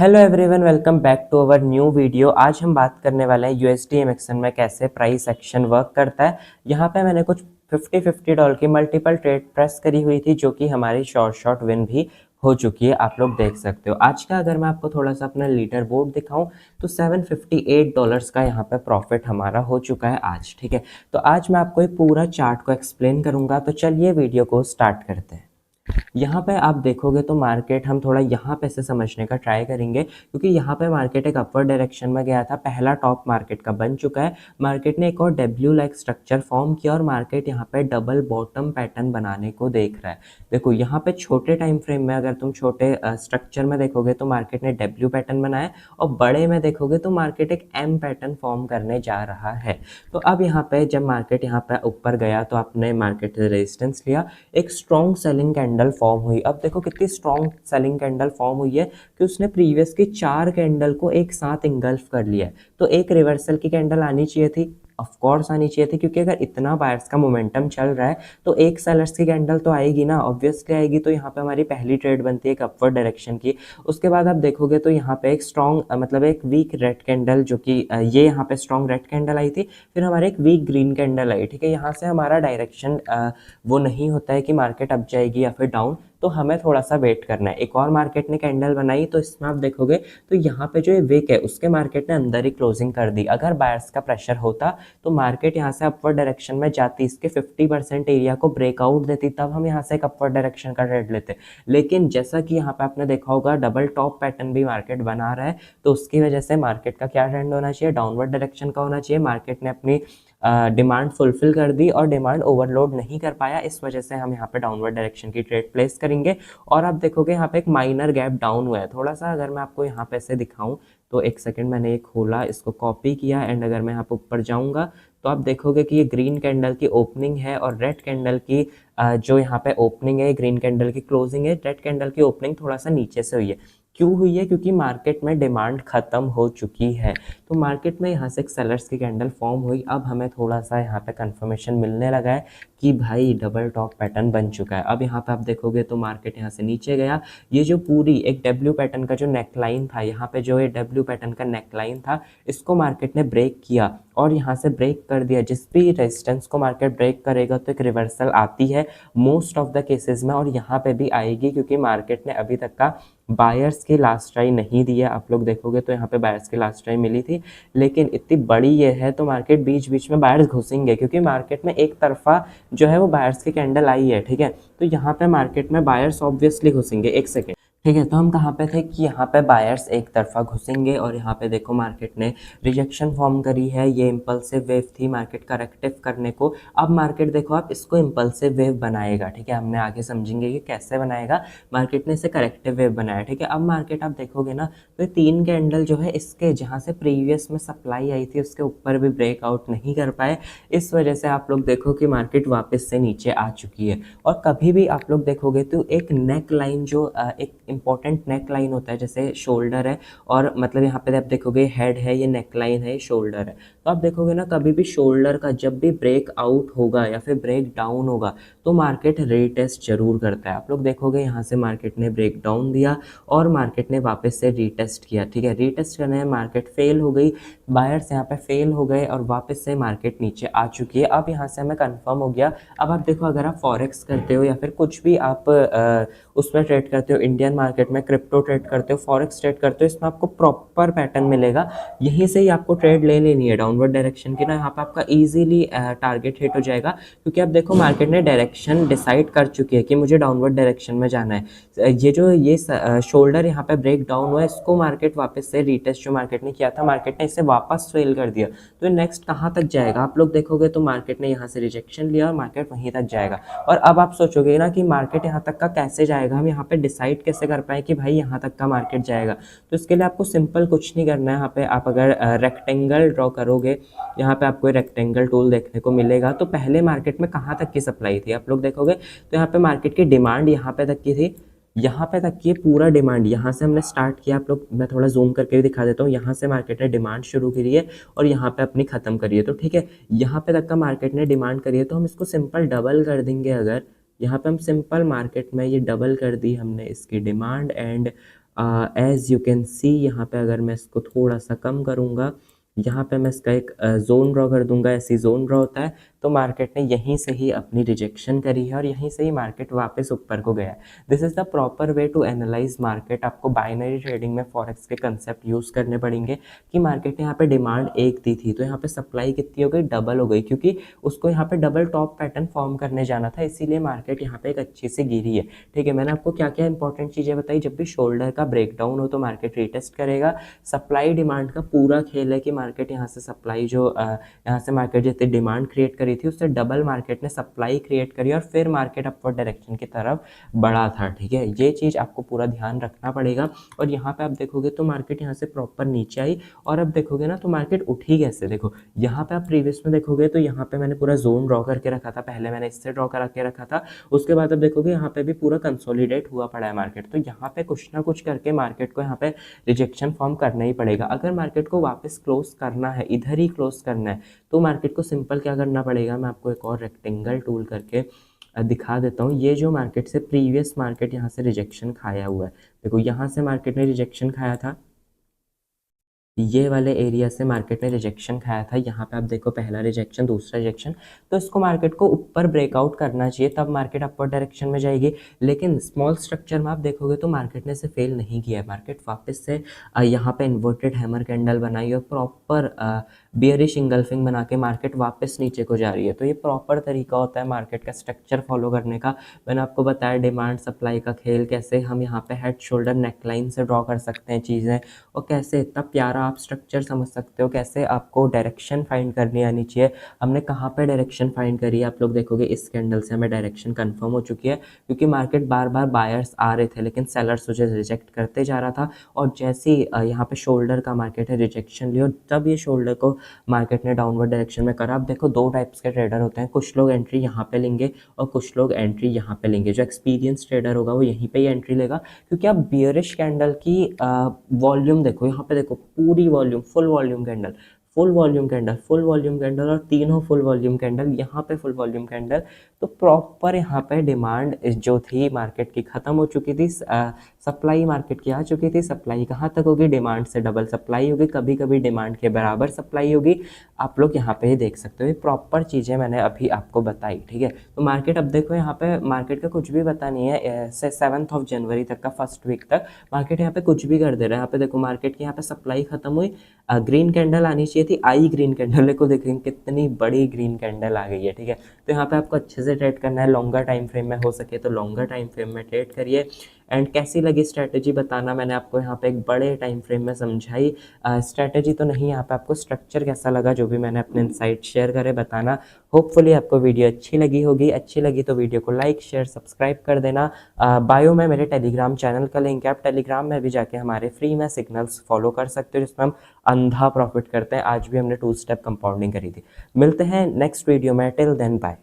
Hello everyone, welcome back to our new video. आज हम बात करने वाले हैं यूएसडी एमएक्सन में कैसे प्राइस एक्शन वर्क करता है। यहाँ पे मैंने कुछ 50-50 डॉलर की मल्टीपल ट्रेड प्रेस करी हुई थी जो कि हमारी शॉर्ट विन भी हो चुकी है, आप लोग देख सकते हो। आज का अगर मैं आपको थोड़ा सा अपना लीडर बोर्ड दिखाऊं तो $758 का यहाँ पे प्रॉफिट हमारा हो चुका है आज। ठीक है, तो आज मैं आपको एक पूरा चार्ट को एक्सप्लेन करूंगा, तो चलिए वीडियो को स्टार्ट करते हैं। यहाँ पे आप देखोगे तो मार्केट हम थोड़ा यहाँ पे से समझने का ट्राई करेंगे, क्योंकि यहाँ पे मार्केट एक अपवर्ड डायरेक्शन में गया था। पहला टॉप मार्केट का बन चुका है। मार्केट ने एक और डब्ल्यू लाइक स्ट्रक्चर फॉर्म किया और मार्केट यहाँ पे डबल बॉटम पैटर्न बनाने को देख रहा है। देखो यहाँ पे छोटे टाइम फ्रेम में अगर तुम छोटे स्ट्रक्चर में देखोगे तो मार्केट ने डब्ल्यू पैटर्न बनाया, और बड़े में देखोगे तो मार्केट एक एम पैटर्न फॉर्म करने जा रहा है। तो अब यहाँ पे जब मार्केट यहाँ पे ऊपर गया तो आपने मार्केट से रेजिस्टेंस लिया, एक स्ट्रॉन्ग सेलिंग कैंडल फॉर्म हुई। अब देखो कितनी स्ट्रॉन्ग सेलिंग कैंडल फॉर्म हुई है कि उसने प्रीवियस की 4 कैंडल को एक साथ इंगल्फ कर लिया है। तो एक रिवर्सल की कैंडल आनी चाहिए थी, ऑफ कोर्स आनी चाहिए थी, क्योंकि अगर इतना बायर्स का मोमेंटम चल रहा है तो एक सेलर्स की कैंडल तो आएगी ना, ऑब्वियसली आएगी। तो यहाँ पे हमारी पहली ट्रेड बनती है एक अपवर्ड डायरेक्शन की। उसके बाद आप देखोगे तो यहाँ पे एक स्ट्रॉन्ग मतलब एक वीक रेड कैंडल, जो कि ये यहाँ पे स्ट्रॉन्ग रेड कैंडल आई थी, फिर हमारे एक वीक ग्रीन कैंडल आई। ठीक है, यहाँ से हमारा डायरेक्शन वो नहीं होता है कि मार्केट अप जाएगी या फिर डाउन, तो हमें थोड़ा सा वेट करना है। एक और मार्केट ने कैंडल बनाई, तो इसमें आप देखोगे तो यहाँ पे जो ये विक है उसके मार्केट ने अंदर ही क्लोजिंग कर दी। अगर बायर्स का प्रेशर होता तो मार्केट यहाँ से अपवर्ड डायरेक्शन में जाती, इसके 50% एरिया को ब्रेकआउट देती, तब हम यहाँ से एक अपवर्ड डायरेक्शन का ट्रेड लेते। लेकिन जैसा कि यहाँ पे आपने देखा होगा डबल टॉप पैटर्न भी मार्केट बना रहा है, तो उसकी वजह से मार्केट का क्या ट्रेंड होना चाहिए, डाउनवर्ड डायरेक्शन का होना चाहिए। मार्केट ने अपनी डिमांड फुलफिल कर दी और डिमांड ओवरलोड नहीं कर पाया, इस वजह से हम यहाँ पे डाउनवर्ड डायरेक्शन की ट्रेड प्लेस करेंगे। और आप देखोगे यहाँ पे एक माइनर गैप डाउन हुआ है थोड़ा सा। अगर मैं आपको यहाँ पे से दिखाऊं तो एक सेकंड, मैंने ये खोला, इसको कॉपी किया, एंड अगर मैं यहाँ पे ऊपर जाऊंगा तो आप देखोगे कि ये ग्रीन कैंडल की ओपनिंग है और रेड कैंडल की जो यहाँ पे ओपनिंग है, ग्रीन कैंडल की क्लोजिंग है। रेड कैंडल की ओपनिंग थोड़ा सा नीचे से हुई है। क्यों हुई है? क्योंकि मार्केट में डिमांड खत्म हो चुकी है। तो मार्केट में यहाँ से एक सेलर्स की कैंडल फॉर्म हुई। अब हमें थोड़ा सा यहाँ पे कंफर्मेशन मिलने लगा है कि भाई डबल टॉप पैटर्न बन चुका है। अब यहाँ पे आप देखोगे तो मार्केट यहाँ से नीचे गया। ये जो पूरी एक डब्ल्यू पैटर्न का जो नेकलाइन था, यहाँ पे जो ये डब्ल्यू पैटर्न का नेकलाइन था, इसको मार्केट ने ब्रेक किया और यहाँ से ब्रेक कर दिया। जिस भी रेजिस्टेंस को मार्केट ब्रेक करेगा तो एक रिवर्सल आती है मोस्ट ऑफ द केसेस में, और यहाँ पे भी आएगी, क्योंकि मार्केट ने अभी तक का बायर्स की लास्ट ट्राई नहीं दी है। आप लोग देखोगे तो यहाँ पे बायर्स की लास्ट ट्राई मिली थी, लेकिन इतनी बड़ी ये है तो मार्केट बीच बीच में बायर्स घुसेंगे, क्योंकि मार्केट में एक तरफा जो है वो बायर्स की कैंडल आई है। ठीक है, तो यहाँ पे मार्केट में बायर्स ऑब्वियसली घुसेंगे। एक सेकेंड, ठीक है, तो हम कहाँ पे थे कि यहाँ पे बायर्स एक तरफा घुसेंगे, और यहाँ पे देखो मार्केट ने रिजेक्शन फॉर्म करी है। ये इम्पल्सिव वेव थी मार्केट करेक्टिव करने को। अब मार्केट देखो आप इसको इम्पल्सिव वेव बनाएगा। ठीक है, हमने आगे समझेंगे कि कैसे बनाएगा। मार्केट ने इसे करेक्टिव वेव बनाया। ठीक है, अब मार्केट आप देखोगे ना तो 3 कैंडल जो है इसके जहाँ से प्रीवियस में सप्लाई आई थी उसके ऊपर भी ब्रेकआउट नहीं कर पाए। इस वजह से आप लोग देखो कि मार्केट वापस से नीचे आ चुकी है। और कभी भी आप लोग देखोगे तो एक नेक लाइन जो एक इंपॉर्टेंट नेक लाइन होता है, जैसे शोल्डर है, और मतलब यहाँ पे आप देखोगे हेड है, ये नेक लाइन है, ये शोल्डर है। तो आप देखोगे ना कभी भी शोल्डर का जब भी ब्रेक आउट होगा या फिर ब्रेक डाउन होगा तो मार्केट रीटेस्ट जरूर करता है। आप लोग देखोगे यहाँ से मार्केट ने ब्रेक डाउन दिया और मार्केट ने वापस से रीटेस्ट किया। ठीक है, रीटेस्ट करने में मार्केट फेल हो गई, बायर्स यहाँ पे फेल हो गए और वापस से मार्केट नीचे आ चुकी है। अब यहाँ से हमें कंफर्म हो गया। अब आप देखो, अगर आप फॉरेक्स करते हो या फिर कुछ भी आप उसमें ट्रेड करते हो, इंडियन मार्केट में क्रिप्टो ट्रेड करते हो, फॉरेक्स ट्रेड करते हो, इसमें आपको प्रॉपर पैटर्न मिलेगा। यहीं से ही आपको ट्रेड ले लेनी है डाउनवर्ड डायरेक्शन की ना, यहाँ पे आपका इजीली टारगेट हिट हो जाएगा, क्योंकि आप देखो मार्केट ने डायरेक्शन डिसाइड कर चुकी है कि मुझे डाउनवर्ड डायरेक्शन में जाना है। ये जो ये शोल्डर यहाँ पे ब्रेक डाउन हुआ है, इसको मार्केट वापस से रीटेस्ट जो मार्केट ने किया था, मार्केट ने इसे वापस फेल कर दिया। तो नेक्स्ट कहाँ तक जाएगा आप लोग देखोगे तो मार्केट ने यहाँ से रिजेक्शन लिया और मार्केट वहीं तक जाएगा। और अब आप सोचोगे ना कि मार्केट यहाँ तक का कैसे जाएगा, हम यहाँ पे डिसाइड कैसे कर पाए कि भाई यहाँ तक का मार्केट जाएगा। तो इसके लिए आपको सिंपल कुछ नहीं करना है। यहाँ पे आप अगर रेक्टेंगल ड्रॉ करोगे, यहाँ पे आपको रेक्टेंगल टूल देखने को मिलेगा। तो पहले मार्केट में कहाँ तक की सप्लाई थी आप लोग देखोगे तो यहाँ पे मार्केट की डिमांड यहाँ पे तक की थी, यहाँ पे तक की पूरा डिमांड यहाँ से हमने स्टार्ट किया। आप लोग, मैं थोड़ा जूम करके भी दिखा देता हूँ, यहाँ से मार्केट ने डिमांड शुरू करी है और यहाँ पे अपनी ख़त्म करी है। तो ठीक है, यहाँ पे तक का मार्केट ने डिमांड करी है, तो हम इसको सिंपल डबल कर देंगे। अगर यहाँ पे हम सिंपल मार्केट में ये डबल कर दी हमने इसकी demand, and as you can see यहाँ पे अगर मैं इसको थोड़ा सा कम करूँगा, यहाँ पे मैं इसका एक ज़ोन ड्रॉ कर दूंगा, ऐसी ज़ोन ड्रॉ होता है। तो मार्केट ने यहीं से ही अपनी रिजेक्शन करी है और यहीं से ही मार्केट वापस ऊपर को गया है। This is the proper way to analyse market. आपको बाइनरी ट्रेडिंग में फॉरेक्स के कंसेप्ट यूज़ करने पड़ेंगे कि मार्केट ने यहाँ पे डिमांड एक दी थी तो यहाँ पे सप्लाई कितनी हो गई, डबल हो गई, क्योंकि उसको यहाँ पे डबल टॉप पैटर्न फॉर्म करने जाना था, इसीलिए मार्केट यहाँ पे एक अच्छी सी गिरी है। ठीक है, मैंने आपको क्या क्या इंपॉर्टेंट चीज़ें बताई। जब भी शोल्डर का ब्रेकडाउन हो तो मार्केट रीटेस्ट करेगा। सप्लाई डिमांड का पूरा खेल है कि मार्केट यहाँ से सप्लाई जो यहाँ से मार्केट जितनी डिमांड क्रिएट करी थी उससे डबल मार्केट ने सप्लाई क्रिएट करी और फिर मार्केट अपवर्ड डायरेक्शन की तरफ बढ़ा था। ठीक है, ये चीज़ आपको पूरा ध्यान रखना पड़ेगा। और यहाँ पे आप देखोगे तो मार्केट यहाँ से प्रॉपर नीचे आई और अब देखोगे ना तो मार्केट उठी कैसे। देखो यहाँ पे आप प्रीवियस में देखोगे तो यहाँ पे मैंने पूरा जोन ड्रॉ करके रखा था, पहले मैंने इससे ड्रॉ करा के रखा था। उसके बाद अब देखोगे यहाँ पे भी पूरा कंसोलिडेट हुआ पड़ा है मार्केट। तो यहाँ पे कुछ ना कुछ करके मार्केट को यहाँ पे रिजेक्शन फॉर्म करना ही पड़ेगा। अगर मार्केट को वापस क्लोज करना है, इधर ही क्लोज करना है, तो मार्केट को सिंपल क्या करना पड़ेगा, मैं आपको एक और रेक्टेंगल टूल करके दिखा देता हूँ। ये जो मार्केट से प्रीवियस मार्केट यहाँ से रिजेक्शन खाया हुआ है, देखो यहाँ से मार्केट ने रिजेक्शन खाया था, ये वाले एरिया से मार्केट ने रिजेक्शन खाया था। यहाँ पे आप देखो पहला रिजेक्शन, दूसरा रिजेक्शन, तो इसको मार्केट को ऊपर ब्रेकआउट करना चाहिए, तब मार्केट अपवर्ड डायरेक्शन में जाएगी। लेकिन स्मॉल स्ट्रक्चर में आप देखोगे तो मार्केट ने इसे फेल नहीं किया है। मार्केट वापस से यहाँ पे इन्वर्टेड हैमर कैंडल बनाई और प्रॉपर बियरिश इंगल्फिंग बना के मार्केट वापस नीचे को जा रही है। तो ये प्रॉपर तरीका होता है मार्केट का स्ट्रक्चर फॉलो करने का। मैंने आपको बताया डिमांड सप्लाई का खेल, कैसे हम यहाँ पे हेड शोल्डर नेकलाइन से ड्रॉ कर सकते हैं चीज़ें, और कैसे इतना प्यारा आप स्ट्रक्चर समझ सकते हो, कैसे आपको डायरेक्शन फाइंड करनी आनी चाहिए। हमने कहाँ पे डायरेक्शन फाइंड करी है, आप लोग देखोगे इस कैंडल से हमें डायरेक्शन कंफर्म हो चुकी है, क्योंकि मार्केट बार बार बायर्स आ रहे थे लेकिन सेलर्स मुझे रिजेक्ट करते जा रहा था। और जैसे ही यहाँ पे शोल्डर का मार्केट है रिजेक्शन लिया, और तब ये शोल्डर को मार्केट ने डाउनवर्ड डायरेक्शन में करा। आप देखो दो टाइप्स के ट्रेडर होते हैं, कुछ लोग एंट्री यहाँ पे लेंगे और कुछ लोग एंट्री यहाँ पे लेंगे। जो एक्सपीरियंस ट्रेडर होगा वो यहीं पे ही एंट्री लेगा, क्योंकि आप बियरिश कैंडल की वॉल्यूम देखो, यहाँ पे देखो पूरी volume, full volume candle, full volume candle, full volume candle, और तीनों फुल वॉल्यूम कैंडल, यहाँ पे फुल वॉल्यूम कैंडल। तो प्रॉपर यहाँ पे डिमांड जो थी मार्केट की ख़त्म हो चुकी थी, सप्लाई मार्केट की आ चुकी थी। सप्लाई कहाँ तक होगी, डिमांड से डबल सप्लाई होगी, कभी कभी डिमांड के बराबर सप्लाई होगी। आप लोग यहाँ पे ही देख सकते हो, ये प्रॉपर चीज़ें मैंने अभी आपको बताई। ठीक है, तो मार्केट अब देखो यहाँ पे मार्केट का कुछ भी पता नहीं है, से 7 जनवरी तक का फर्स्ट वीक तक मार्केट यहाँ पे कुछ भी कर दे रहा है। यहाँ पे देखो मार्केट की यहाँ पे सप्लाई खत्म हुई, ग्रीन कैंडल आनी चाहिए थी, आई ग्रीन कैंडल को देखेंगे कितनी बड़ी ग्रीन कैंडल आ गई है। ठीक है, तो यहाँ पे आपको अच्छे से ट्रेड करना है, लॉन्गर टाइम फ्रेम में हो सके तो लॉन्गर टाइम फ्रेम में ट्रेड करिए। एंड कैसी लगी स्ट्रैटेजी बताना, मैंने आपको यहाँ पे एक बड़े टाइम फ्रेम में समझाई। स्ट्रैटेजी तो नहीं, यहाँ पे आपको स्ट्रक्चर कैसा लगा, जो भी मैंने अपने इनसाइट शेयर करे बताना। होपफुली आपको वीडियो अच्छी लगी होगी, अच्छी लगी तो वीडियो को लाइक शेयर सब्सक्राइब कर देना। बायो में मेरे टेलीग्राम चैनल का लिंक है, आप टेलीग्राम में भी जाके हमारे फ्री में सिग्नल्स फॉलो कर सकते हो, जिसमें हम अंधा प्रॉफिट करते हैं। आज भी हमने 2 स्टेप कंपाउंडिंग करी थी। मिलते हैं नेक्स्ट वीडियो में, टिल देन बाय।